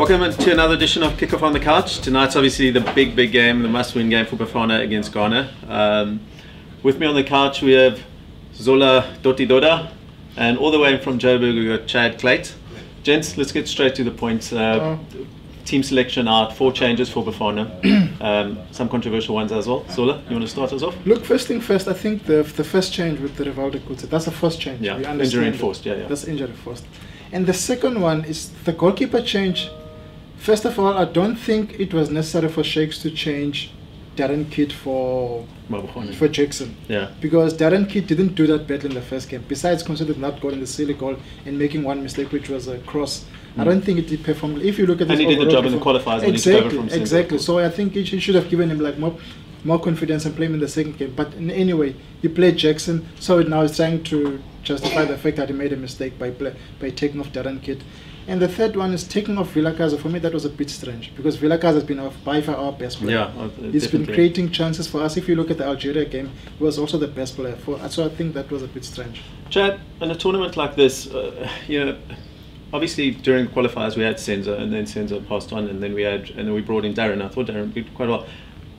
Welcome to another edition of Kickoff on the Couch. Tonight's obviously the big game, the must-win game for Bafana against Ghana. With me on the couch we have Zola Dotidoda, and all the way from Joburg we got Chad Clate. Gents, let's get straight to the point. Team selection out, 4 changes for Bafana. Some controversial ones as well. Zola, you want to start us off? Look, first thing first, I think the first change with the Rivaldo Kutse, that's the first change. Yeah, we injury enforced, yeah. That's injury enforced. And the second one is the goalkeeper change. First of all, I don't think it was necessary for Shakes to change Darren Kidd for Jackson. Yeah. Because Darren Kidd didn't do that badly in the first game. Besides considered not goal in the silly goal and making one mistake, which was a cross. I don't think it did perform. If you look at and he did the job in the qualifiers. Exactly. So I think it should have given him like more confidence and play him in the second game. But anyway, he played Jackson, so now he's trying to justify the fact that he made a mistake by taking off Darren Kidd. And the third one is taking off Vilakazi. For me, that was a bit strange because Vilakazi has been by far our best player. Yeah, he's been creating chances for us. If you look at the Algeria game, he was also the best player for us. So I think that was a bit strange. Chad, in a tournament like this, obviously during qualifiers we had Senzo, and then Senzo passed on, and then we brought in Darren. I thought Darren did quite well.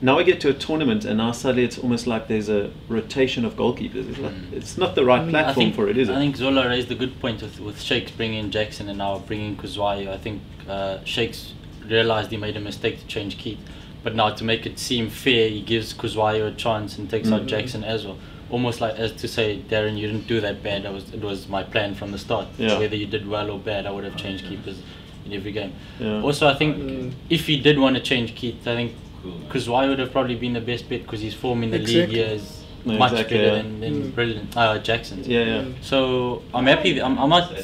Now we get to a tournament, and now suddenly it's almost like there's a rotation of goalkeepers. It's not the right platform for it, is it? I think Zola raised a good point with Shakes bringing in Jackson and now bringing Kuzwayo. I think Shakes realised he made a mistake to change Keith, but now to make it seem fair, he gives Kuzwayo a chance and takes out Jackson as well. Almost like as to say, Darren, you didn't do that bad. It was my plan from the start. Yeah. Whether you did well or bad, I would have changed keepers in every game. Yeah. Also, I think if he did want to change Keith, I think Kuzwayo would have probably been the best bet because his form in the league here is much better than brilliant Jackson's. Yeah. So I'm happy. I'm not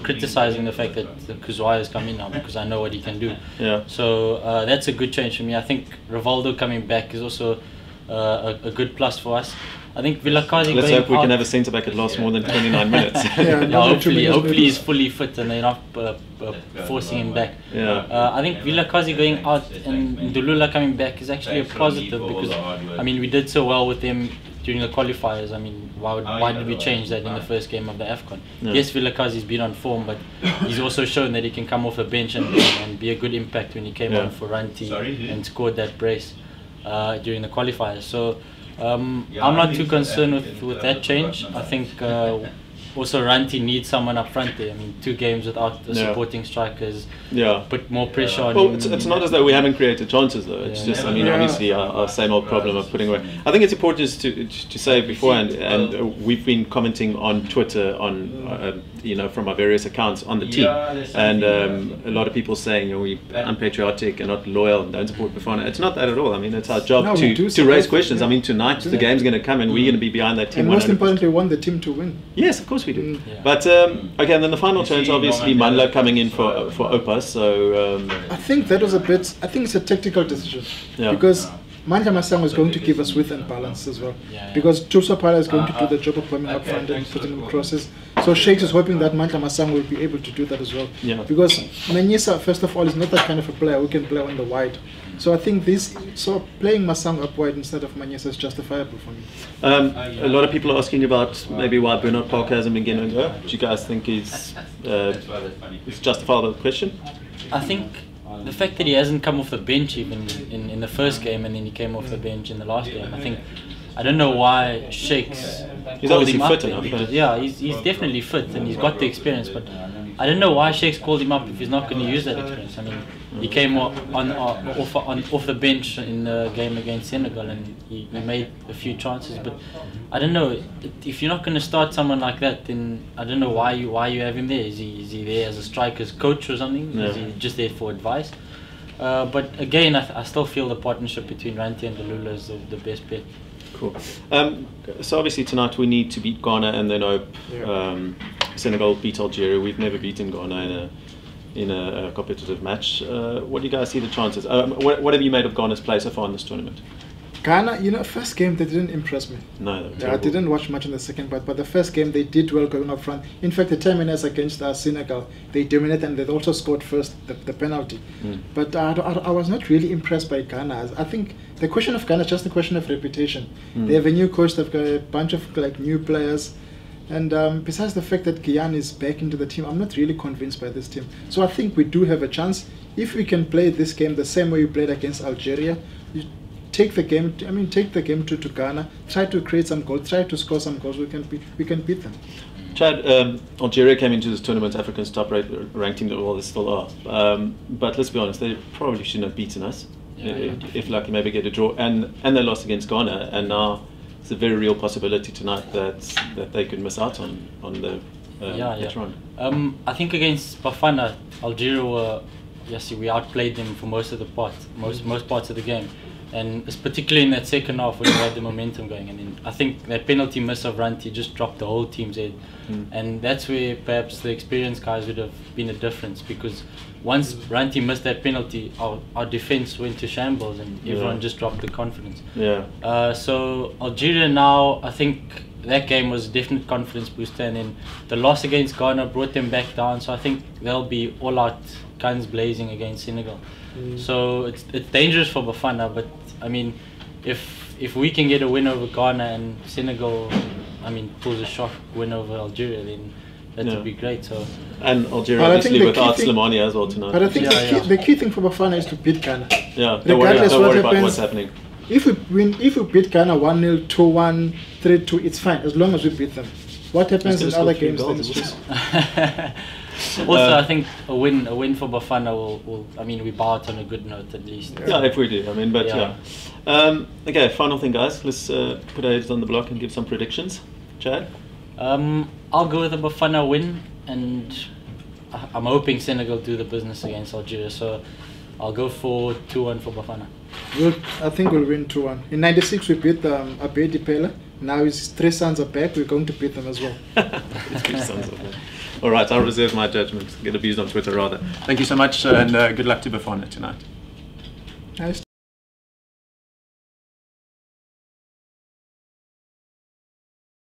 criticizing the fact that Kuzwayo has come in now because I know what he can do. Yeah. So that's a good change for me. I think Rivaldo coming back is also a good plus for us. I think Vilakazi. Let's hope we can have a centre back that lasts more than 29 minutes. Hopefully he's fully fit and they're not forcing him back. Yeah. I think Vilakazi going out and Ndulula coming back is actually a positive because I mean we did so well with them during the qualifiers. I mean why did we change that in the first game of the AFCON? Yeah. Yes, Vilakazi's been on form, but he's also shown that he can come off the bench and be a good impact when he came on for Ranti and scored that brace during the qualifiers. So I'm not too concerned with that change. I think also Ranti needs someone up front there. I mean, 2 games without the supporting strikers put more pressure on him. It's not as though we haven't created chances though. It's just, I mean, obviously our same old problem of putting away. I think it's important just to say beforehand, and we've been commenting on Twitter on from our various accounts on the team, and a lot of people saying we're unpatriotic and not loyal and don't support Bafana. It's not that at all. I mean, it's our job to raise questions. I mean, tonight the game's going to come and we're going to be behind that team. And most importantly, we want the team to win. Yes, of course we do. But okay, and then the final change, obviously Manla coming in for Opas. So I think that was I think it's a tactical decision because Mandla Masang was going to give us width and balance as well. Because Tusapala is going to do the job of coming up front and putting in crosses. So Shakes is hoping that Mandla Masang will be able to do that as well. Yeah. Because Manyisa, first of all, is not that kind of a player who can play on the wide. So I think playing Masang up wide instead of Manyisa is justifiable for me. A lot of people are asking about maybe why Bernard Parker hasn't been getting go. Do you guys think it's justifiable question? I think the fact that he hasn't come off the bench even in the first game and then he came off the bench in the last game, I don't know why Shakes he's obviously fit enough. He's definitely fit and he's got the experience, but I don't know why Shakes called him up if he's not going to use that experience. I mean, he came off the bench in the game against Senegal and he made a few chances, but I don't know, if you're not going to start someone like that, then I don't know why you have him there. Is he there as a striker's coach or something? Is he just there for advice? But again, I still feel the partnership between Ranti and Delula is the best bet. Cool. So obviously tonight we need to beat Ghana and then hope Senegal beat Algeria. We've never beaten Ghana in a competitive match. What do you guys see the chances? What have you made of Ghana's play so far in this tournament? Ghana, first game they didn't impress me. No, I didn't watch much in the second part, but the first game they did well going up front. In fact, the 10 minutes against Senegal, they dominated and they also scored first the penalty. But I was not really impressed by Ghana. I think the question of Ghana is just a question of reputation. They have a new coach, they've got a bunch of new players. And besides the fact that Guyana is back into the team, I'm not really convinced by this team. So I think we do have a chance if we can play this game the same way we played against Algeria, you take the game. Take the game to Ghana. Try to create some goals. Try to score some goals. We can beat them. Chad, Algeria came into this tournament Africa's top-ranked team. Well, they still are. But let's be honest, they probably shouldn't have beaten us. If lucky, maybe get a draw. And they lost against Ghana, and now it's a very real possibility tonight that they could miss out on the later on. I think against Bafana, Algeria were we outplayed them for most of the most parts of the game. And it's particularly in that second half when we had the momentum going. And then I think that penalty miss of Ranti just dropped the whole team's head. And that's where perhaps the experienced guys would have been a difference, because once Ranti missed that penalty, our defence went to shambles and everyone just dropped the confidence. So Algeria now, I think that game was a definite confidence booster, and then the loss against Ghana brought them back down. So I think they'll be all out, guns blazing against Senegal. So it's dangerous for Bafana, but I mean, if we can get a win over Ghana and Senegal, pulls a shock win over Algeria, then that would be great. So and Algeria obviously without Slimani as well tonight. But I think the key thing for Bafana is to beat Ghana. Don't worry about what's happening. If we beat Ghana 1-0, 2-1, 3-2, it's fine as long as we beat them. What happens in other games? Also, I think a win for Bafana will we bow out on a good note at least. Yeah, if we do. Okay, final thing, guys. Let's put our heads on the block and give some predictions. Chad? I'll go with a Bafana win, and I'm hoping Senegal do the business against Algeria. So I'll go for 2-1 for Bafana. I think we'll win 2-1. In '96 we beat Abedi Pele. Now his three sons are back. We're going to beat them as well. His three sons are back. All right, I'll reserve my judgment. Get abused on Twitter rather. Thank you so much, and good luck to Bafana tonight. Nice.